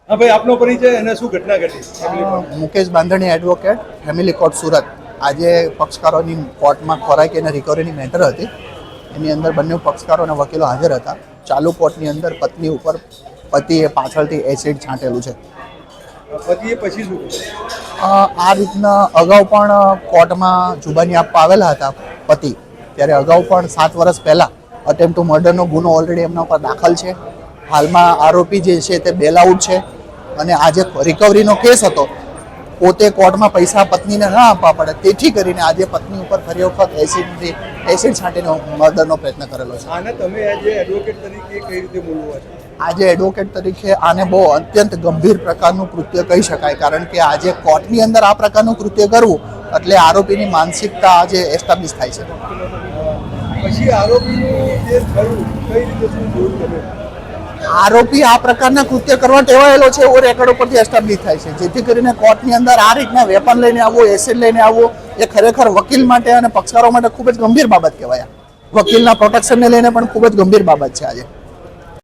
હા ભાઈ, આપનો પરિચય અને શું ઘટના ઘટી? મુકેશ બાંધણી એડવોકેટ, ફેમિલી કોર્ટ સુરત. આજે પક્ષકારોની કોર્ટમાં ખોરાક અને રિકવરીની મેટર હતી. એની અંદર બંને પક્ષકારો અને વકીલો હાજર હતા. ચાલુ કોર્ટની અંદર પત્ની ઉપર પતિએ પાછળથી એસિડ છાંટેલું છે. પતિએ પછી શું કર્યું? આ રીતના અગાઉ પણ કોર્ટમાં જુબાની આપવા આવેલા હતા પતિ. ત્યારે અગાઉ પણ 7 વર્ષ પહેલાં અટેમ્પ્ટ ટુ મર્ડરનો ગુનો ઓલરેડી એમના ઉપર દાખલ છે. હાલમાં આરોપી જે છે તે બેલ આઉટ છે. અને આજે રિકવરીનો કેસ હતો, પોતે કોર્ટમાં પૈસા પત્નીને ના આપવા પડે તેથી કરીને આજે પત્ની ઉપર ફરી વખત એસિડ છાંટીને મર્ડરનો પ્રયત્ન કરેલો છે. આને તમે આજે એડવોકેટ તરીકે કઈ રીતે બોલવા છો? આજે એડવોકેટ તરીકે આને બહુ અત્યંત ગંભીર પ્રકારનું કૃત્ય કહી શકાય, કારણ કે આજે કોર્ટની અંદર આ પ્રકારનું કૃત્ય કરવું એટલે આરોપીની માનસિકતા આજે એસ્ટાબ્લિશ થાય છે. પછી આરોપીનું જે થયું કઈ રીતે શું જોયું તમે? આરોપી આ પ્રકારના કૃત્ય કરવા ટેવાયેલો છે એવો રેકોર્ડ ઉપરથી એસ્ટાબ્લિશ થાય છે. જેથી કરીને કોર્ટની અંદર આ રીતના વેપન લઈને આવવું, એસિડ લઈને આવવું એ ખરેખર વકીલ માટે અને પક્ષકારો માટે ખૂબ જ ગંભીર બાબત કહેવાય. વકીલના પ્રોટેક્શનને લઈને પણ ખૂબ જ ગંભીર બાબત છે આજે.